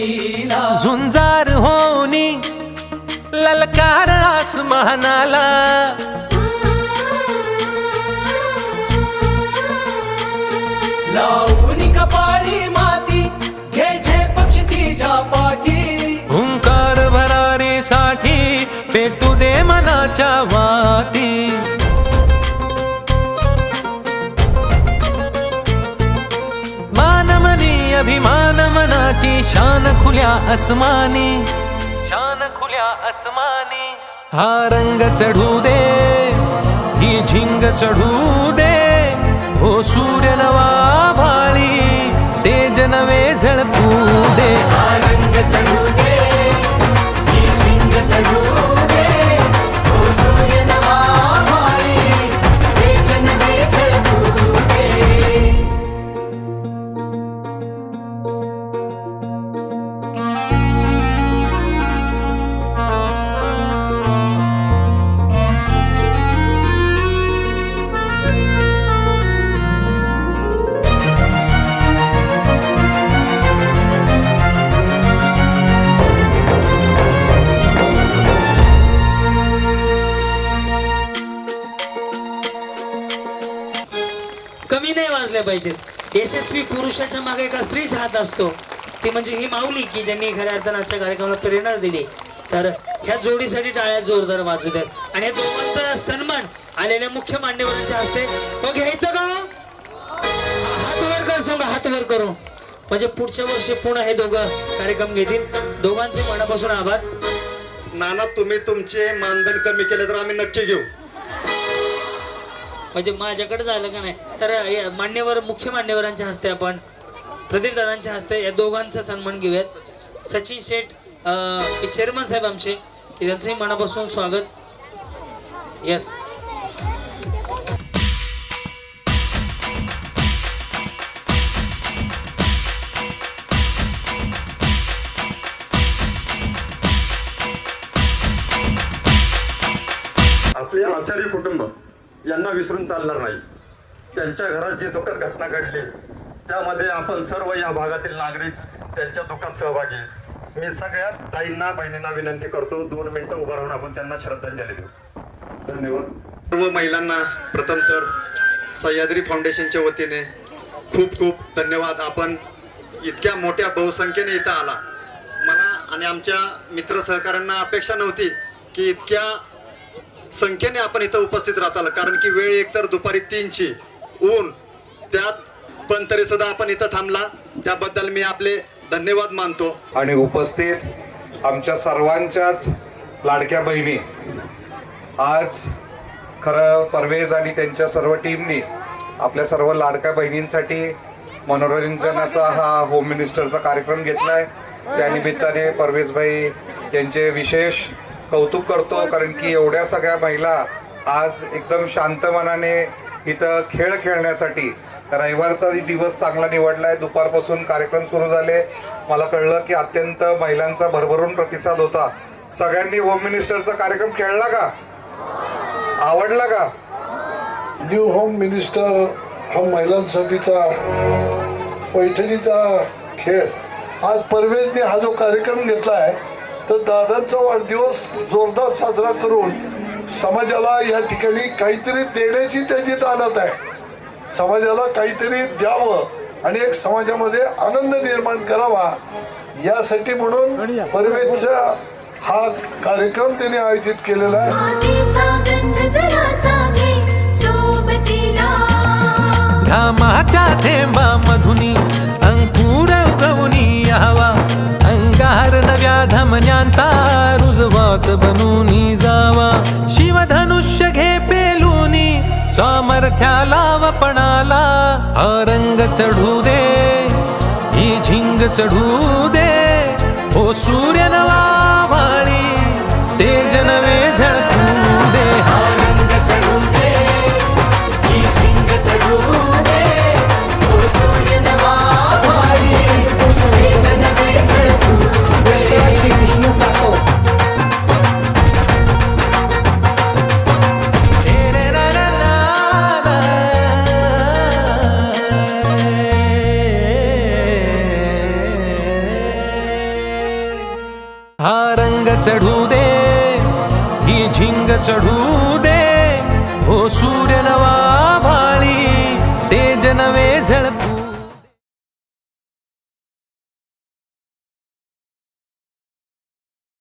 लीला झुंजार होनी ललकार आसमानाला लावून कपाळी माती घे झेप क्षितिजा पाठी हुंकार भरारीसाठी पेटू दे मनाच्या वाती मानमनी अभिमान मनाची शान खुल्या आसमानी शान खुल्या आसमानी हा रंग चढू दे ही झिंग चढू दे हो सूर्य नवा भाळी तेज नवे झळकू दे रंग चढू दे ही झिंग चढू दे ओ सूर्य नवा भाळी तेज नवे झळकू दे कमी नाही वाजल्या पाहिजेत. यशस्वी पुरुषाच्या मागे एका स्त्रीचा हात असतो, ती म्हणजे ही माऊली की ज्यांनी खऱ्या अर्थानं आजच्या कार्यक्रमाला प्रेरणा दिली. तर ह्या जोडीसाठी टाळ्या जोरदार वाजू द्यात आणि या दोघांचा सन्मान आलेल्या मुख्य मान्यवरांच्या हस्ते तो घ्यायचं का? हात वर कर सांगा, हात वर करू म्हणजे पुढच्या वर्षी पुन्हा हे दोघं कार्यक्रम घेतील. दोघांचे मनापासून आभार. नाना तुम्ही तुमचे मानधन कमी केले तर आम्ही नक्की घेऊ. म्हणजे माझ्याकडे झालं का नाही तर मान्यवर मुख्य मान्यवरांच्या हस्ते आपण प्रदीप दादांच्या हस्ते या दोघांचा सन्मान घेऊयात. सचिन शेठ चेअरमन साहेब आमचे की त्यांचंही मनापासून स्वागत. यस आपले आचार्य कुटुंब यांना विसरून चालणार नाही. त्यांच्या घरात जी दुःखद घटना घडली त्यामध्ये आपण सर्व या भागातील नागरिक त्यांच्या दुःखात सहभागी. मी सगळ्या ताईंना बहिणींना विनंती करतो 2 मिनिटं उभं राहून आपण त्यांना श्रद्धांजली देऊ. धन्यवाद. सर्व महिलांना प्रथम तर सह्याद्री फाउंडेशनच्या वतीने खूप खूप धन्यवाद. आपण इतक्या मोठ्या बहुसंख्येने इथं आला. मला आणि आमच्या मित्र सहकाऱ्यांना अपेक्षा नव्हती की इतक्या संख्येने आपण इथं उपस्थित राहताल, कारण की वेळ एकतर दुपारी 3ची ऊन त्यात, पण तरी सुद्धा आपण इथं थांबला त्याबद्दल मी आपले धन्यवाद मानतो. आणि उपस्थित आमच्या सर्वांच्याच लाडक्या बहिणी, आज खरं परवेज आणि त्यांच्या सर्व टीमनी आपल्या सर्व लाडक्या बहिणींसाठी मनोरंजनाचा हा होम मिनिस्टरचा कार्यक्रम घेतला आहे. त्यानिमित्ताने परवेजभाई यांचे विशेष कौतुक करतो, कारण की एवढ्या सगळ्या महिला आज एकदम शांत मनाने इथं खेळ खेळण्यासाठी रविवारचा दिवस चांगला निवडला आहे. दुपारपासून कार्यक्रम सुरू झाले. मला कळलं की अत्यंत महिलांचा भरभरून प्रतिसाद होता. सगळ्यांनी होम मिनिस्टरचा कार्यक्रम खेळला का? आवडला का? न्यू होम मिनिस्टर हा महिलांसाठीचा पैठणीचा खेळ आज परवेजने हा जो कार्यक्रम घेतला आहे तर दादांचा वाढदिवस जोरदार साजरा करून समाजाला या ठिकाणी काहीतरी देण्याची त्याची दानत आहे. समाजाला काहीतरी द्यावं आणि एक समाजामध्ये आनंद निर्माण करावा यासाठी म्हणून परवेजचा हा कार्यक्रम त्याने आयोजित केलेला आहे. घामाच्या थेंबा मधुनी अंकुर उगवूनी यावा, अंगार नव्या धमन्यांचा रुजवात बनूनी जावा. शिवधनुष्य घे पेलूनी सामर्थ्याला वपणाला, हा रंग चढू दे ही झिंग चढू दे हो सूर्य नवा भाळी तेज नवे झळकू दे. श्रीकृष्ण साको चढू दे, ही झिंग चढू दे, हो सूर्य नवा भाळी, तेज नवे झळक